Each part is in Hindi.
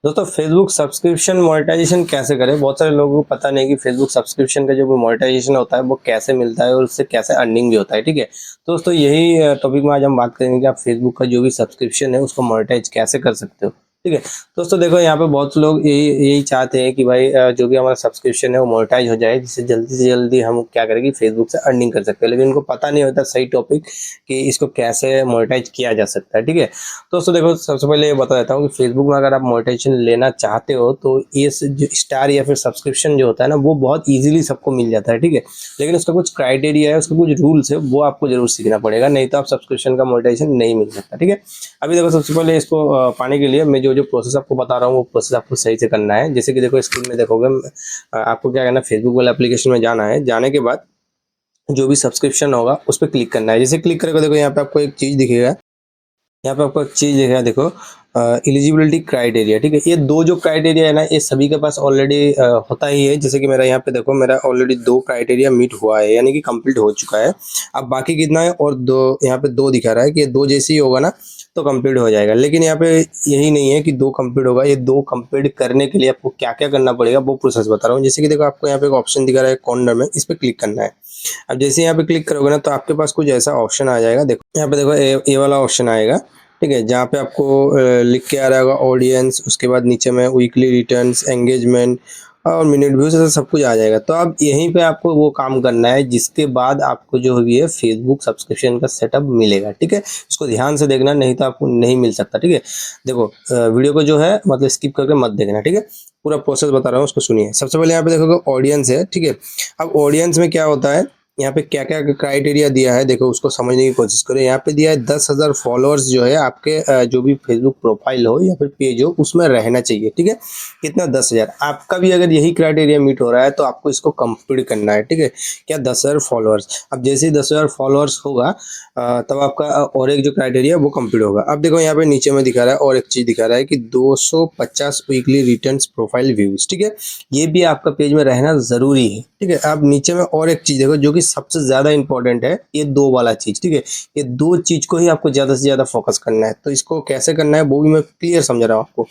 दोस्तों फेसबुक सब्सक्रिप्शन मोनेटाइजेशन कैसे करें? बहुत सारे लोगों को पता नहीं कि फेसबुक सब्सक्रिप्शन का जो भी मोनेटाइजेशन होता है वो कैसे मिलता है और उससे कैसे अर्निंग भी होता है, ठीक है। तो दोस्तों यही टॉपिक में आज हम बात करेंगे कि आप फेसबुक का जो भी सब्सक्रिप्शन है उसको मोनेटाइज कैसे कर सकते हो, ठीक है। दोस्तों देखो यहाँ पे बहुत लोग यही यही चाहते हैं कि भाई जो भी हमारा सब्सक्रिप्शन है वो मोनेटाइज हो जाए, जिससे जल्दी से जल्दी हम क्या करें कि फेसबुक से अर्निंग कर सकते हैं, लेकिन उनको पता नहीं होता सही टॉपिक कि इसको कैसे मोनेटाइज किया जा सकता है, ठीक है। दोस्तों देखो सबसे पहले ये बता देता हूँ कि फेसबुक में अगर आप मोनेटाइजेशन लेना चाहते हो तो ये जो स्टार या फिर सब्सक्रिप्शन जो होता है ना वो बहुत इजीली सबको मिल जाता है, ठीक है। लेकिन उसका कुछ क्राइटेरिया है, उसका कुछ रूल्स है, वो आपको जरूर सीखना पड़ेगा, नहीं तो आप सब्सक्रिप्शन का मोनेटाइजेशन नहीं मिल सकता, ठीक है। अभी देखो सबसे पहले इसको पाने के लिए मैं जो जो प्रोसेस आपको बता रहा हूँ वो प्रोसेस आपको सही से करना है। जैसे कि देखो स्क्रीन में देखोगे आपको क्या करना है, फेसबुक वाले एप्लीकेशन में जाना है। जाने के बाद जो भी सब्सक्रिप्शन होगा उस पर क्लिक करना है। जैसे क्लिक करोगे देखो यहाँ पे आपको एक चीज दिखेगा, यहाँ पे आपको एक चीज दिखेगा, देखो एलिजिबिलिटी क्राइटेरिया, ठीक है। ये दो जो क्राइटेरिया है ना ये सभी के पास ऑलरेडी होता ही है। जैसे कि मेरा यहाँ पे देखो मेरा ऑलरेडी दो क्राइटेरिया मीट हुआ है, यानी कि कंप्लीट हो चुका है। अब बाकी कितना है, और दो यहाँ पे दो दिखा रहा है कि ये दो जैसे ही होगा ना तो कंप्लीट हो जाएगा। लेकिन यहाँ पे यही नहीं है कि दो कंप्लीट होगा, ये दो कंप्लीट करने के लिए आपको क्या क्या करना पड़ेगा वो प्रोसेस बता रहा हूँ। जैसे कि देखो आपको यहाँ पे एक ऑप्शन दिखा रहा है कॉर्नर में, इस पर क्लिक करना है। अब जैसे यहाँ पे क्लिक करोगे ना तो आपके पास कुछ ऐसा ऑप्शन आ जाएगा। देखो यहाँ पे देखो ये वाला ऑप्शन आएगा, ठीक है, जहाँ पे आपको लिख के आ रहा होगा ऑडियंस, उसके बाद नीचे में वीकली रिटर्न्स, एंगेजमेंट और मिनट व्यूज, ऐसा सब कुछ आ जाएगा। तो अब यहीं पे आपको वो काम करना है जिसके बाद आपको जो भी है फेसबुक सब्सक्रिप्शन का सेटअप मिलेगा, ठीक है। इसको ध्यान से देखना, नहीं तो आपको नहीं मिल सकता, ठीक है। देखो वीडियो को जो है मतलब स्किप करके मत देखना, ठीक है। पूरा प्रोसेस बता रहा हूँ, उसको सुनिए। सबसे पहले यहाँ पे देखोगे ऑडियंस है, ठीक है। अब ऑडियंस में क्या होता है, यहाँ पे क्या क्या क्राइटेरिया दिया है देखो, उसको समझने की कोशिश करो। यहाँ पे दिया है 10,000 फॉलोअर्स जो है आपके जो भी फेसबुक प्रोफाइल हो या फिर पेज हो उसमें रहना चाहिए, ठीक है। कितना, 10,000। आपका भी अगर यही क्राइटेरिया मीट हो रहा है तो आपको इसको कंप्लीट करना है, ठीक है। क्या, 10,000 फॉलोअर्स। अब जैसे ही 10,000 फॉलोअर्स होगा तब आपका और एक जो क्राइटेरिया वो कंप्लीट होगा। अब देखो यहाँ पे नीचे में दिखा रहा है और एक चीज दिखा रहा है कि 250 वीकली रिटर्न्स प्रोफाइल व्यूज, ठीक है। ये भी आपका पेज में रहना जरूरी है, ठीक है। अब नीचे में और एक चीज देखो जो कि सबसे ज्यादा इंपॉर्टेंट है, ये दो वाला चीज, ठीक है। ये दो चीज को ही आपको ज्यादा से ज्यादा फोकस करना है। तो इसको कैसे करना है वो भी मैं क्लियर समझा रहा हूँ आपको।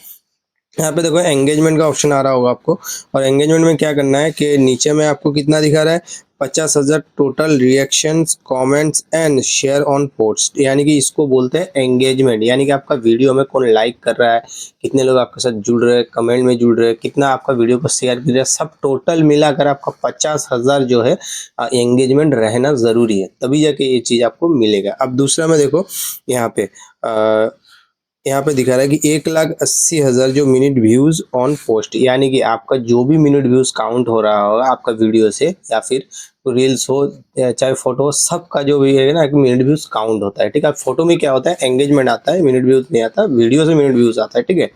यहाँ पे देखो एंगेजमेंट का ऑप्शन आ रहा होगा आपको, और एंगेजमेंट में क्या करना है कि नीचे में आपको कितना दिखा रहा है, 50,000 total reactions, comments and share on post, यानी कि इसको बोलते हैं एंगेजमेंट। यानी कि आपका वीडियो में कौन लाइक कर रहा है, कितने लोग आपके साथ जुड़ रहे हैं, कमेंट में जुड़ रहे हैं, कितना आपका वीडियो को शेयर कर रहे हैं, सब टोटल मिलाकर आपका 50,000 जो है एंगेजमेंट रहना जरूरी है, तभी जाके ये चीज आपको मिलेगा। अब दूसरा में देखो यहाँ पे यहाँ पे दिखा रहा है कि 1,80,000 जो मिनट व्यूज ऑन पोस्ट, यानी कि आपका जो भी मिनट व्यूज काउंट हो रहा होगा आपका वीडियो से या फिर रील्स हो या चाहे फोटो हो, सबका जो भी है ना मिनट व्यूज काउंट होता है, ठीक है। फोटो में क्या होता है, एंगेजमेंट आता है, मिनट व्यूज नहीं आता, वीडियो से मिनट व्यूज आता है, ठीक है।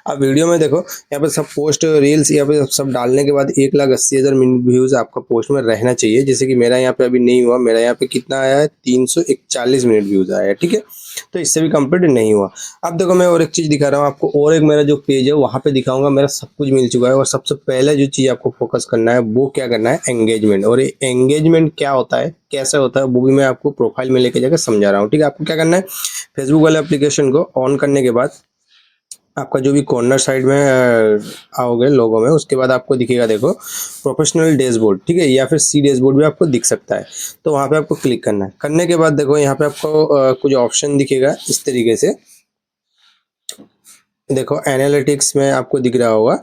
अब वीडियो में देखो यहाँ पे सब पोस्ट रील्स यहाँ पे सब डालने के बाद 1,80,000 मिनट व्यूज आपका पोस्ट में रहना चाहिए। जैसे कि मेरा यहाँ पे अभी नहीं हुआ, मेरा यहाँ पे कितना आया है, 341 मिनट व्यूज आया है, ठीक है। तो इससे भी कंप्लीट नहीं हुआ। अब देखो मैं और एक चीज दिखा रहा हूँ आपको, और एक मेरा जो पेज है वहां पे दिखाऊंगा मेरा सब कुछ मिल चुका है। और सबसे पहले जो चीज आपको फोकस करना है वो क्या करना है, एंगेजमेंट। और ये एंगेजमेंट क्या होता है, कैसे होता है, वो भी मैं आपको प्रोफाइल में लेके जाकर समझा रहा हूँ, ठीक है। आपको क्या करना है, फेसबुक वाले एप्लीकेशन को ऑन करने के बाद आपका जो भी कॉर्नर साइड में आओगे लोगो में, उसके बाद आपको दिखेगा देखो प्रोफेशनल डैशबोर्ड, ठीक है, या फिर सी डैशबोर्ड भी आपको दिख सकता है। तो वहाँ पे आपको क्लिक करना है। करने के बाद देखो यहाँ पे आपको कुछ ऑप्शन दिखेगा इस तरीके से। देखो एनालिटिक्स में आपको दिख रहा होगा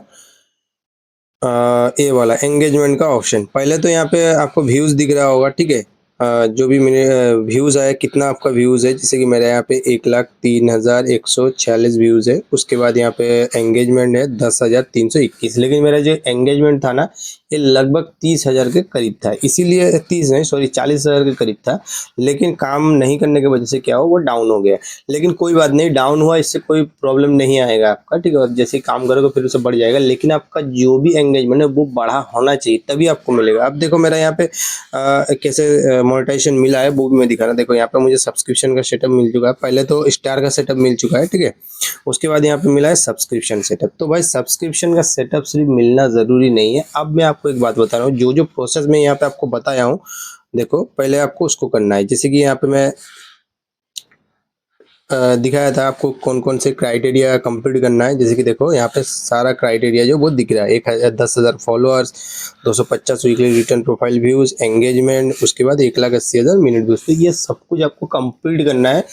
ये वाला एंगेजमेंट का ऑप्शन। पहले तो यहाँ पे आपको व्यूज दिख रहा होगा, ठीक है। जो भी मेरे व्यूज आए, कितना आपका व्यूज है, जैसे कि मेरे यहाँ पे 1,03,146 व्यूज है। उसके बाद यहाँ पे एंगेजमेंट है 10,321। लेकिन मेरा जो एंगेजमेंट था ना ये लगभग 30,000 के करीब था, इसीलिए 30 नहीं सॉरी 40,000 के करीब था। लेकिन काम नहीं करने की वजह से क्या हो, वो डाउन हो गया। लेकिन कोई बात नहीं, डाउन हुआ इससे कोई प्रॉब्लम नहीं आएगा आपका, ठीक है। और जैसे ही काम करोगे फिर उसे बढ़ जाएगा, लेकिन आपका जो भी एंगेजमेंट है वो बढ़ा होना चाहिए, तभी आपको मिलेगा। अब देखो मेरा यहाँ पे कैसे मोनेटाइजेशन मिला है वो भी मैं दिखा रहा हूँ। देखो यहाँ पे मुझे सब्सक्रिप्शन का सेटअप मिल चुका है, पहले तो स्टार का सेटअप मिल चुका है, ठीक है। उसके बाद यहाँ पे मिला है सब्सक्रिप्शन सेटअप। तो भाई सब्सक्रिप्शन का सेटअप सिर्फ मिलना जरूरी नहीं है। अब मैं आपको एक बात बता रहा हूँ, जो जो प्रोसेस मैं यहाँ पे आपको बताया हूँ, देखो पहले आपको उसको करना है। जैसे कि यहाँ पे मैं दिखाया था आपको कौन कौन से क्राइटेरिया कंप्लीट करना है। जैसे कि देखो यहाँ पे सारा क्राइटेरिया जो वो दिख रहा है, 10,000 followers, 250 weekly return profile views, engagement, उसके बाद 1,80,000 मिनट व्यूज। तो ये सब कुछ आपको कंप्लीट करना है,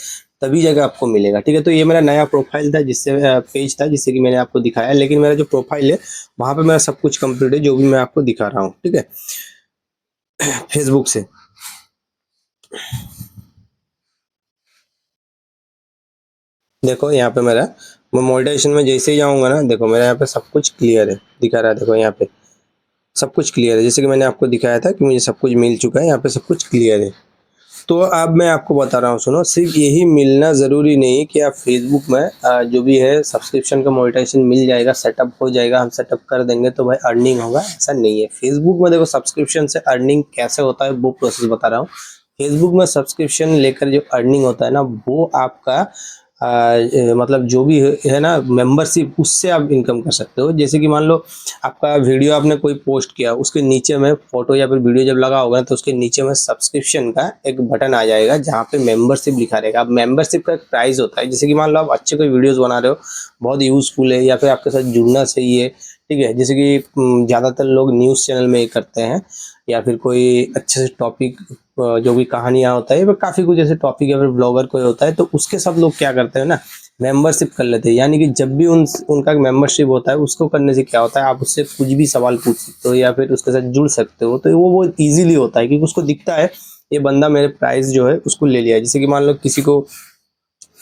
तभी जगह आपको मिलेगा। ठीक है, तो ये मेरा नया प्रोफाइल था, जिससे पेज था, जिससे कि मैंने आपको दिखाया। लेकिन मेरा जो प्रोफाइल है वहाँ पे मेरा सब कुछ कंप्लीट है, जो भी मैं आपको दिखा रहा हूँ। ठीक है, फेसबुक से देखो यहाँ पे मेरा, मैं मोनेटाइजेशन में जैसे ही जाऊँगा ना, देखो मेरा यहाँ पे सब कुछ क्लियर है, दिखा रहा है। देखो यहाँ पे सब कुछ क्लियर है, जैसे कि मैंने आपको दिखाया था कि मुझे सब कुछ मिल चुका है, यहाँ पे सब कुछ क्लियर है। तो अब मैं आपको बता रहा हूँ, सुनो, सिर्फ यही मिलना ज़रूरी नहीं कि आप फेसबुक में जो भी है सब्सक्रिप्शन का मोनेटाइजेशन मिल जाएगा, सेटअप हो जाएगा, हम सेटअप कर देंगे तो भाई अर्निंग होगा, ऐसा नहीं है। फेसबुक में देखो सब्सक्रिप्शन से अर्निंग कैसे होता है वो प्रोसेस बता रहा हूँ। फेसबुक में सब्सक्रिप्शन लेकर जो अर्निंग होता है ना, वो आपका मतलब जो भी है ना मेंबरशिप, उससे आप इनकम कर सकते हो। जैसे कि मान लो आपका वीडियो आपने कोई पोस्ट किया, उसके नीचे में फोटो या फिर वीडियो जब लगा होगा तो उसके नीचे में सब्सक्रिप्शन का एक बटन आ जाएगा, जहाँ पे मेंबरशिप लिखा रहेगा। अब मेंबरशिप का एक प्राइस होता है। जैसे कि मान लो आप अच्छे कोई वीडियोस बना रहे हो, बहुत यूजफुल है, या फिर आपके साथ जुड़ना सही है, ठीक है। जैसे कि ज़्यादातर लोग न्यूज़ चैनल में ये करते हैं, या फिर कोई अच्छे से टॉपिक, जो भी कहानियाँ होता है, काफ़ी कुछ ऐसे टॉपिक, या फिर ब्लॉगर कोई होता है, तो उसके सब लोग क्या करते हैं ना, मेंबरशिप कर लेते हैं। यानी कि जब भी उनका मेंबरशिप होता है, उसको करने से क्या होता है, आप उससे कुछ भी सवाल पूछ सकते हो या फिर उसके साथ जुड़ सकते हो। तो वो बहुत ईजिली होता है, क्योंकि उसको दिखता है ये बंदा मेरे प्राइस जो है उसको ले लिया है। जैसे कि मान लो किसी को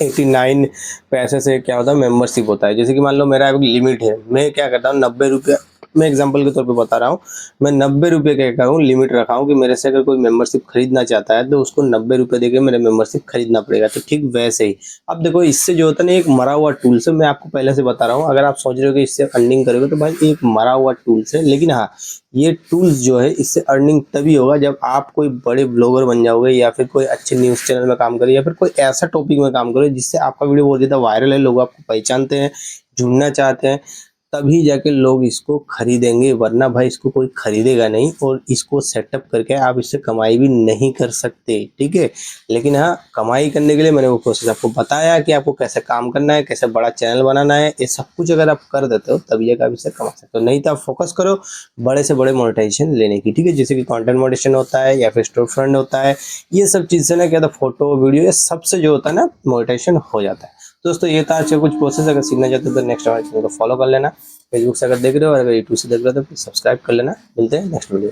89 पैसे से क्या होता है, मेंबरशिप होता है। जैसे कि मान लो मेरा एक लिमिट है, मैं क्या करता हूँ 90 रुपये, मैं एग्जांपल के तौर पे बता रहा हूँ, मैं 90 रुपये क्या करूँ, लिमिट रखा हूँ कि मेरे से अगर कोई मेंबरशिप खरीदना चाहता है तो उसको 90 रुपये देके मेरे मेंबरशिप खरीदना पड़ेगा। तो ठीक वैसे ही अब देखो, इससे जो होता है ना, एक मरा हुआ टूल्स है। मैं आपको पहले से बता रहा हूँ, अगर आप सोच रहे हो कि इससे अर्निंग करोगे, तो भाई एक मरा हुआ टूल्स है। लेकिन हाँ, ये टूल्स जो है, इससे अर्निंग तभी होगा जब आप कोई बड़े ब्लॉगर बन जाओगे, या फिर कोई अच्छे न्यूज़ चैनल में काम करो, या फिर कोई ऐसा टॉपिक में काम करो जिससे आपका वीडियो बहुत ज़्यादा वायरल है, लोग आपको पहचानते हैं, जुड़ना चाहते हैं, तभी जाके लोग इसको खरीदेंगे। वरना भाई इसको कोई खरीदेगा नहीं, और इसको सेटअप करके आप इससे कमाई भी नहीं कर सकते। ठीक है, लेकिन हाँ, कमाई करने के लिए मैंने वो प्रोसेस आपको बताया कि आपको कैसे काम करना है, कैसे बड़ा चैनल बनाना है। ये सब कुछ अगर आप कर देते हो, तभी जाकर आप इससे कमा सकते हो। नहीं तो आप फोकस करो बड़े से बड़े मोनेटाइजेशन लेने की। ठीक है, जैसे कि कंटेंट मॉडरेशन होता है, या फिर स्टोर फ्रंट होता है, ये सब चीज़ से ना क्या था, फोटो वीडियो, ये सबसे जो होता है ना, मोनेटाइजेशन हो जाता है। दोस्तों ये था आज का कुछ प्रोसेस। अगर सीखना चाहते हो तो नेक्स्ट हमारे चैनल को फॉलो कर लेना। फेसबुक से अगर देख रहे हो और अगर यूट्यूब से देख रहे हो तो सब्सक्राइब कर लेना। मिलते हैं नेक्स्ट वीडियो।